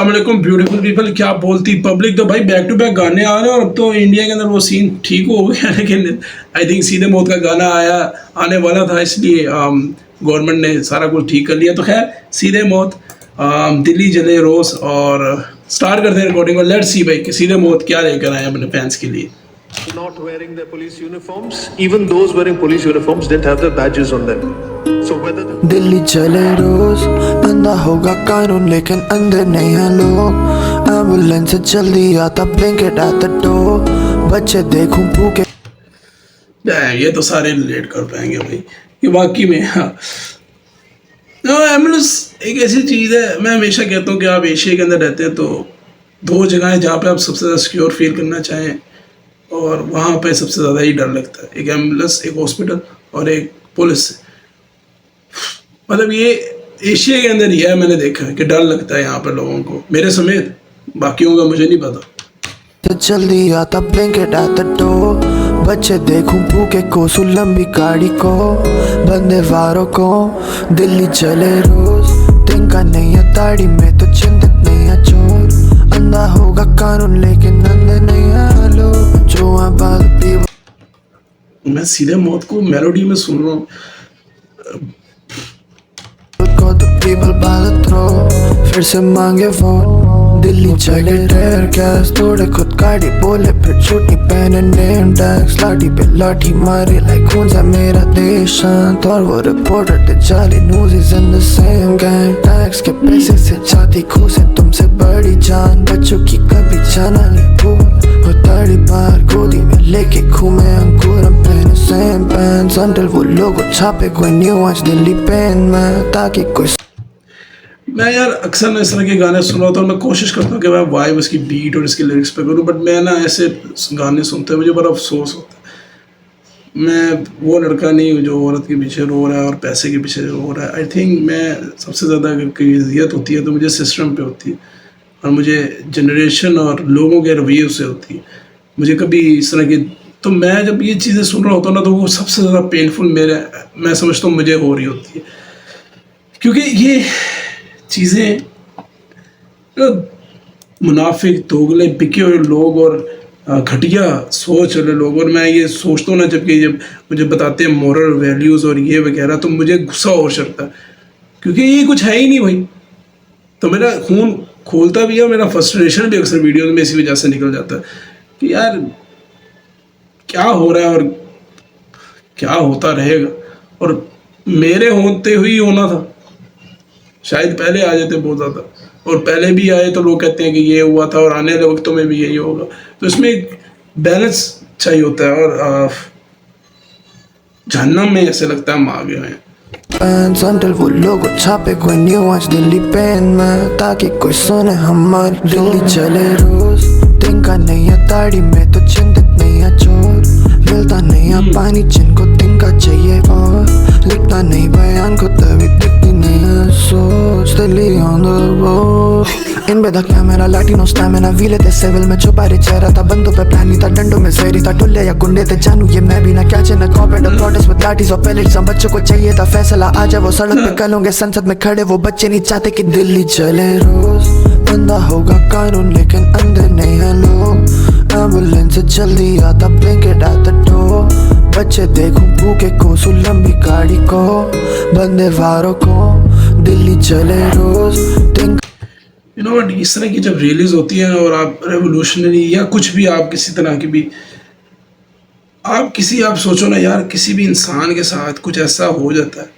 अस्सलामुअलैकुम beautiful people. क्या बोलती पब्लिक। तो भाई बैक टू बैक गाने आ रहे हैं और अब तो इंडिया के अंदर वो सीन ठीक हो गया लेकिन आई थिंक सीधे मौत का गाना आने वाला था, इसलिए गवर्नमेंट ने सारा कुछ ठीक कर लिया। तो खैर सीधे मौत, दिल्ली जले रोज और स्टार्ट करते हैं रिकॉर्डिंग और लेट्स सी भाई कि सीधे मौत क्या लेकर आए अपने फैंस के लिए। Not wearing their police uniforms, even those wearing police uniforms didn't have their badges on them. So whether Delhi चले रोज, बंदा होगा कानून लेकिन अंदर नहीं है लोग। एम्बुलेंस से जल्दी आता, ब्लिंकेट एट द डोर। बच्चे देखूं भूखे। ये तो सारे रिलेट कर पाएंगे भाई कि वाकई में। हाँ, एम्बुलेंस एक ऐसी चीज़ है, मैं हमेशा कहता हूँ कि आप एशिया के अंदर रहते हैं तो दो जगह हैं जहाँ पे आप सबसे ज़्यादा सिक्योर फील करना चाहें और वहाँ पे सबसे ज़्यादा ही डर लगता है। एक एम्बुलेंस, एक हॉस्पिटल और एक पुलिस से। मतलब ये एशिया के अंदर ही है, मैंने देखा है कि डर लगता है यहाँ पर लोगों को, मेरे समेत। बाकियों का मुझे नहीं पता। तो जल्दी आता, ब्लिंकेट एट द डोर। बच्चे देखूं भूखे कोसू लंबी गाड़ी को, बंदे वारों को। दिल्ली चले रोज, तिनका नहीं है दाढ़ी में तो चिंतित नहीं है चोर। अंधा होगा कानून लेकिन अंदर नहीं है लोग। जो आबाद भी मैं सीधे मौत को मेलोडी में सुन रहा हूँ। को तो पीपल बात थ्रो, फिर से मांगे वोट। दिल्ली चले टेर गैस तोड़े खुद गाड़ी, बोले फिर छुट्टी पहने नेम टैक्स। लाठी पे लाठी मारे लाइक खून सा मेरा देश शांत। और वो रिपोर्टर थे जाली news is in the same gang. Tax के पैसे से जाती खूसे तुमसे बड़ी जान। बच्चों की कभी जाना नहीं भूल, और ताड़ी बार गोदी में लेके घूमे अंकुर। हम पहने सेम पैंट्स अंटिल वो लोगो छापे कोई न्यू आज दिल्ली पेन में, ताकि कोई। मैं यार अक्सर ना इस तरह के गाने सुन रहा होता हूँ, मैं कोशिश करता हूँ कि मैं वाइब इसकी बीट और इसके लिरिक्स पे करूँ, बट मैं ना ऐसे गाने सुनते हुए मुझे बड़ा अफसोस होता है। मैं वो लड़का नहीं हूँ जो औरत के पीछे रो रहा है और पैसे के पीछे रो रहा है। आई थिंक मैं सबसे ज़्यादा अगर कोई अजियत होती है तो मुझे सिस्टम पे होती है और मुझे जनरेशन और लोगों के रवैये से होती है। मुझे कभी इस तरह की, तो मैं जब ये चीज़ें सुन रहा होता हूँ ना तो वो सबसे ज़्यादा पेनफुल मैं समझता हूँ मुझे हो रही होती है, क्योंकि ये चीज़ें मुनाफिक, दोगले, बिके हुए लोग और घटिया सोच वाले लोग। और मैं ये सोचता हूँ ना जब मुझे बताते हैं मॉरल वैल्यूज़ और ये वगैरह, तो मुझे गुस्सा और चढ़ता है, क्योंकि ये कुछ है ही नहीं भाई। तो मेरा खून खोलता भी है और मेरा फ्रस्ट्रेशन भी अक्सर वीडियोज़ में इसी वजह से निकल जाता है कि यार क्या हो रहा है और क्या होता रहेगा। और मेरे होते हुए होना था, शायद पहले आ जाते बहुत ज़्यादा, और पहले भी आए तो लोग कहते हैं कि ये हुआ था और आने वाले वक्तों में भी यही होगा। तो इसमें एक बैलेंस चाहिए होता है और जहन्नम में ऐसे लगता है हम आ गए हैं। पैंट्स अंटिल वो लोगो छापे कोई न्यू आज दिल्ली पेन में, ताकि कोई सुने हमारी। दिल्ली चले रोज, तिनका नहीं है दाढ़ी में तो चिंतित नहीं है चोर। मिलता नहीं है पानी जिनको तिनका चाहिए और लिखता नहीं बयान को तभी दिखती नहीं है सोच। दिल्ली ऑन द रोड, इन बेदा क्या मेरा लाटिनो स्टैमिना। वीले थे सिविल में छुपा रे चेहरा था, बंदों पे प्लान नहीं था, डंडों में जहरी था। टुल्ले या गुंडे थे जानू ये मैं भी ना, क्या चेना cop and protest with lathis और पैलेट्स। हम बच्चों को चाहिए था फैसला, आज वो सड़क पे कल होंगे संसद में खड़े। वो बच्चे नहीं चाहते कि दिल्ली चले रोज, बंदा होगा कानून लेकिन अंदर नहीं है लोग। एम्बुलेंस से जल्दी आता, ब्लिंकेट एट द डोर। बच्चे देखूं भूखे कोसू लंबी गाड़ी को, बंदे वारों को। दिल्ली चले रोज, यू नो व्हाट, इस तरह की जब रिलीज होती है और आप रेवोल्यूशनरी या कुछ भी, आप किसी तरह की भी, आप सोचो ना यार, किसी भी इंसान के साथ कुछ ऐसा हो जाता है,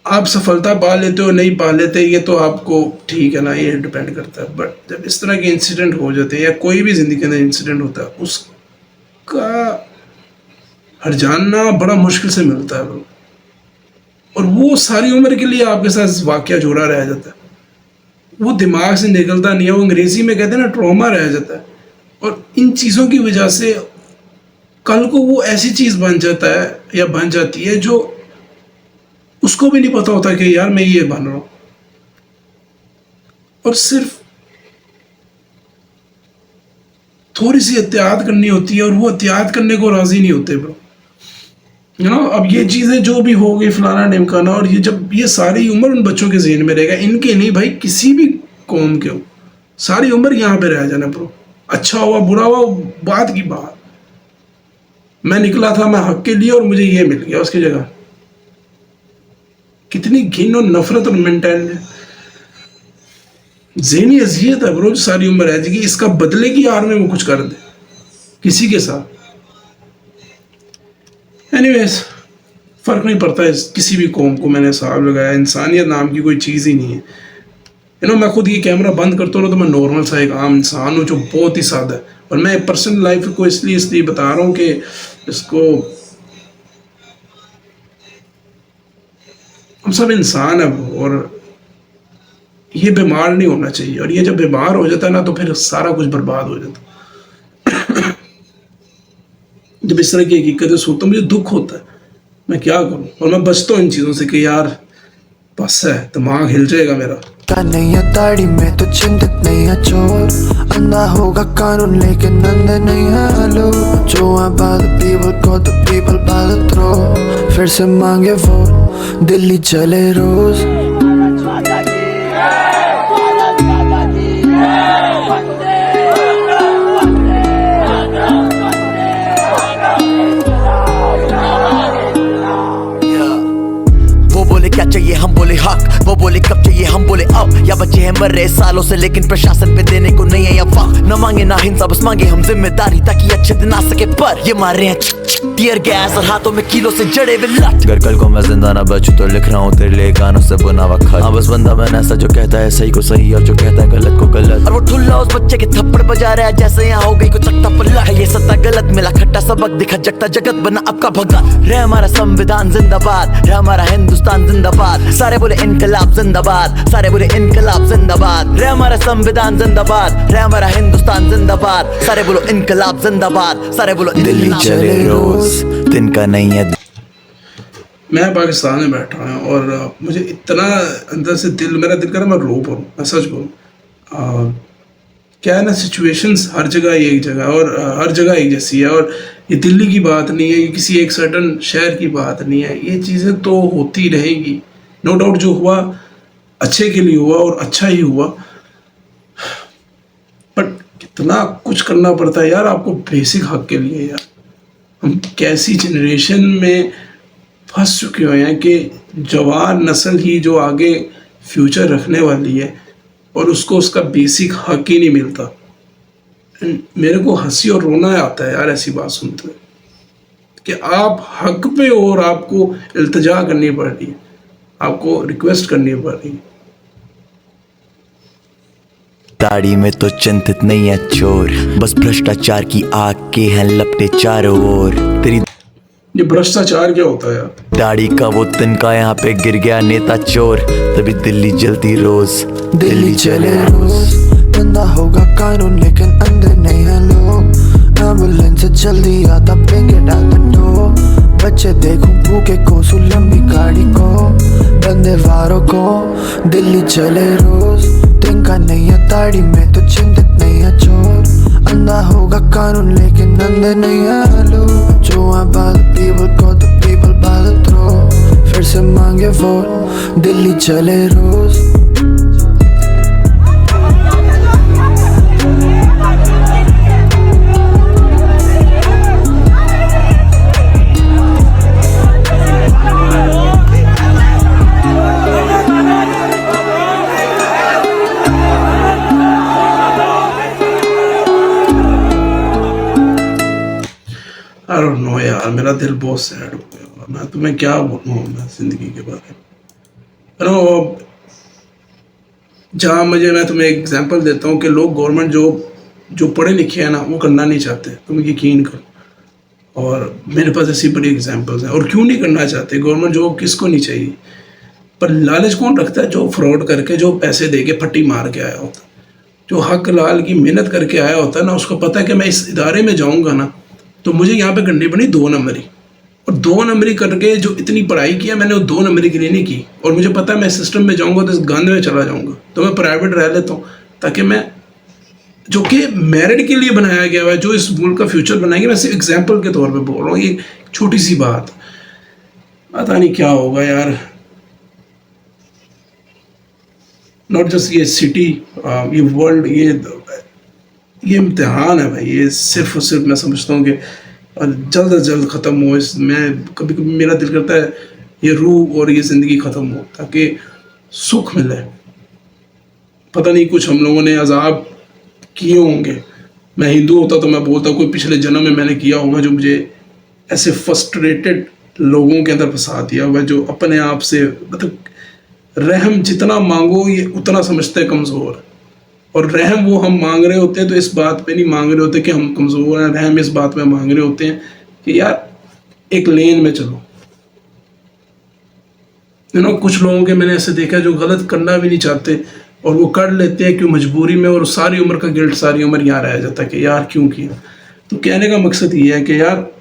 आप सफलता पा लेते हो नहीं पा लेते ये तो आपको ठीक है ना, ये डिपेंड करता है। बट जब इस तरह के इंसिडेंट हो जाते हैं या कोई भी ज़िंदगी के अंदर इंसिडेंट होता है, उसका हर जानना बड़ा मुश्किल से मिलता है ब्रो। और वो सारी उम्र के लिए आपके साथ वाक़या जुड़ा रह जाता है, वो दिमाग से निकलता नहीं है। वो अंग्रेज़ी में कहते हैं ना, ट्रॉमा रह जाता है। और इन चीज़ों की वजह से कल को वो ऐसी चीज़ बन जाता है या बन जाती है जो उसको भी नहीं पता होता कि यार मैं ये बन रहा हूँ। और सिर्फ थोड़ी सी एहतियात करनी होती है और वो एहतियात करने को राज़ी नहीं होते ब्रो। यू नो, अब ये चीज़ें जो भी हो गई फलाना ढिमकाना, और ये जब ये सारी उम्र उन बच्चों के ज़हन में रहेगा, इनके नहीं भाई, किसी भी कौम के हो, सारी उम्र यहाँ पे रह जाना ब्रो। अच्छा हुआ बुरा हुआ बात की बात, मैं निकला था मैं हक के लिए और मुझे ये मिल गया उसकी जगह। कितनी घिन और नफरत और मेंटेलिटी, ज़हनी अजियत है ब्रो, सारी उम्र है कि इसका बदले की आड़ में वो कुछ कर दे किसी के साथ। एनीवेज, फर्क नहीं पड़ता इस किसी भी कौम को, मैंने हिसाब लगाया इंसानियत नाम की कोई चीज़ ही नहीं है। मैं खुद ये कैमरा बंद करता हूँ तो मैं नॉर्मल सा एक आम इंसान हूँ जो बहुत ही सादा है, और मैं पर्सनल लाइफ को इसलिए बता रहा हूँ कि इसको हम सब इंसान है और ये बीमार नहीं होना चाहिए, और ये जब बीमार हो जाता है ना तो फिर सारा कुछ बर्बाद हो जाता है। जब इस तरह की हकीकतें सुनता हूँ मुझे दुख होता है, मैं क्या करूँ, और मैं बचता हूँ इन चीज़ों से कि यार बस है, दिमाग हिल जाएगा मेरा। का नहीं है दाढ़ी में तो चिंतित नहीं है चोर, अंधा होगा कानून लेकिन अंधे नहीं है लोग। जो है by the people को the people by the throat, फिर से मांगे वोट दिल्ली चले रोज। क्या चाहिए हम बोले हक, वो बोले कब चाहिए हम बोले अब। या बच्चे हैं मर रहे सालों से लेकिन प्रशासन पे देने को नहीं है या वक्त। न मांगे ना हिंसा बस मांगे हम जिम्मेदारी ताकि अच्छे दिन आ सके, पर ये मार रहे हैं टीयर गैस और हाथों में किलो से जड़े हुए लट। अगर कल को मैं जिंदा ना बचूं तो लिख रहा हूँ तेरे लिए गानों से बुना हुआ खत। हाँ बस बंदा मैंने ऐसा जो कहता है सही को सही और जो कहता है गलत को गलत। और वो ठुल्ला उस बच्चे के थप्पड़ बजा रहा है जैसे यहाँ हो गई कुछ सख्ता पलट। ये सत्ता गलत मिला खट्टा सबक दिखा जगता जगत बना अब का भगत। रहे हमारा संविधान जिंदाबाद, रहे हमारा हिंदुस्तान जिंदाबाद। सारे बोले इनकलाब जिंदाबाद, सारे बोले इनकलाब जिंदाबाद। रहे हमारा संविधान जिंदाबाद, रहे हमारा हिंदुस्तान जिंदाबाद। सारे बोलो इनकलाब जिंदाबाद, सारे बोलो दिल्ली चले रोज दिन का नहीं है। मैं पाकिस्तान में बैठा हूँ और मुझे इतना अंदर से मेरा दिल कर रहा है मैं रो पड़ूँ, मैं सच बोलूँ। क्या है ना, सिचुएशंस हर जगह एक जगह और हर जगह एक जैसी है, और ये दिल्ली की बात नहीं है, ये किसी एक सर्टन शहर की बात नहीं है, ये चीज़ें तो होती रहेंगी नो डाउट। जो हुआ अच्छे के लिए हुआ और अच्छा ही हुआ, बट कितना कुछ करना पड़ता है यार आपको बेसिक हक के लिए। यार हम कैसी जनरेशन में फंस चुके हुए हैं कि जवान नस्ल ही जो आगे फ्यूचर रखने वाली है और उसको उसका बेसिक हक ही नहीं मिलता। मेरे को हंसी और रोना आता है यार ऐसी बात सुनते हुए कि आप हक पे हो और आपको इल्तिजा करनी पड़ रही है, आपको रिक्वेस्ट करनी पड़ रही है। दाढ़ी में तो चिंतित नहीं है चोर, बस भ्रष्टाचार की आग के हैं लपटे चारों ओर। तेरी ये भ्रष्टाचार क्या होता है यार? दाढ़ी का वो तिनका यहाँ पे गिर गया नेता चोर, तभी दिल्ली जलती रोज। दिल्ली चले रोज, अंधा होगा कानून लेकिन अंधे नहीं है लोग। एम्बुलेंस से जल्दी आता पेंगे डाल दो, बच्चे देखूं भूखे को लंबी गाड़ी को, बंदे वारों को। दिल्ली चले रोज, तिनका नहीं है दाढ़ी में तो चिंतित नहीं है चोर, अंधा होगा कानून लेकिन अंधे नहीं है लोग। जो है by the people को the people by the throat, फिर से मांगे वोट दिल्ली चले रोज। आई डोंट नो यार, मेरा दिल बहुत सैड हो गया। मैं तुम्हें क्या बोलूँ मैं ज़िंदगी के बारे में। जहाँ मैं तुम्हें एक एग्जांपल देता हूँ कि लोग गवर्नमेंट जो पढ़े लिखे हैं ना वो करना नहीं चाहते, तुम यकीन करो। और मेरे पास ऐसी बड़ी एग्जांपल्स हैं। और क्यों नहीं करना चाहते? गवर्नमेंट जॉब किसको नहीं चाहिए, पर लालच कौन रखता है? जो फ्रॉड करके, जो पैसे दे के फट्टी मार के आया होता, जो हक लाल की मेहनत करके आया होता है ना, उसको पता है कि मैं इस इदारे में जाऊँगा ना तो मुझे यहाँ पे करनी पड़ी 2 नंबरी। और 2 नंबरी करके जो इतनी पढ़ाई किया मैंने वो 2 नंबरी के लिए नहीं की। और मुझे पता है मैं सिस्टम में जाऊँगा तो इस गंद में चला जाऊँगा, तो मैं प्राइवेट रह लेता हूँ ताकि मैं, जो कि मेरिट के लिए बनाया गया है, जो इस मुल्क का फ्यूचर बनाएंगे। मैं सिर्फ एग्जाम्पल के तौर पर बोल रहा हूँ, ये छोटी सी बात। पता नहीं क्या होगा यार। नॉट जस्ट ये सिटी, ये वर्ल्ड, ये इम्तिहान है भाई। ये सिर्फ और सिर्फ मैं समझता हूँ कि जल्द से जल्द ख़त्म हो। इस मैं कभी कभी मेरा दिल करता है ये रूह और ये ज़िंदगी ख़त्म हो ताकि सुख मिले। पता नहीं कुछ हम लोगों ने अजाब किए होंगे। मैं हिंदू होता तो मैं बोलता कोई पिछले जन्म में मैंने किया होगा जो मुझे ऐसे फ्रस्ट्रेटेड लोगों के अंदर फंसा दिया हुआ, जो अपने आप से मतलब रहम जितना मांगो ये उतना समझते हैं कमज़ोर। और रहम वो हम मांग रहे होते हैं तो इस बात पे नहीं मांग रहे होते कि हम कमज़ोर हैं, रहम इस बात पे मांग रहे होते हैं कि यार एक लेन में चलो। कुछ लोगों के मैंने ऐसे देखा जो गलत करना भी नहीं चाहते और वो कर लेते हैं क्यों, मजबूरी में, और सारी उम्र का गिल्ट सारी उम्र यहाँ रह जाता है कि यार क्यों किया। तो कहने का मकसद ये है कि यार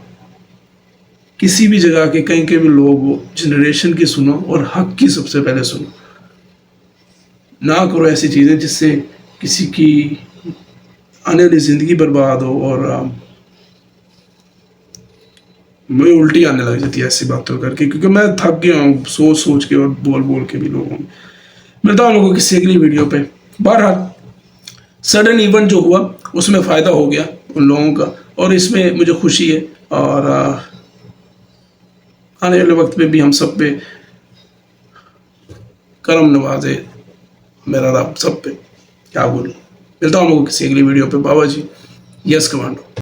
किसी भी जगह के कहीं के भी लोग हो, जनरेशन की सुनो और हक की सबसे पहले सुनो। ना करो ऐसी चीज़ें जिससे किसी की आने वाली ज़िंदगी बर्बाद हो। और मुझे उल्टी आने लग जाती है ऐसी बातों करके, क्योंकि मैं थक गया हूँ सोच सोच के और बोल बोल के भी लोगों में। मिलता हूँ लोगों को किसी अगली वीडियो पे। बहरहाल सडन इवेंट जो हुआ उसमें फ़ायदा हो गया उन लोगों का और इसमें मुझे खुशी है। और आने वाले वक्त में भी हम सब पे करम नवाजे मेरा रब सब पे, क्या बोलूँ। मिलता हूँ लोगों को किसी अगली वीडियो पे। बाबा जी, यस कमांडो।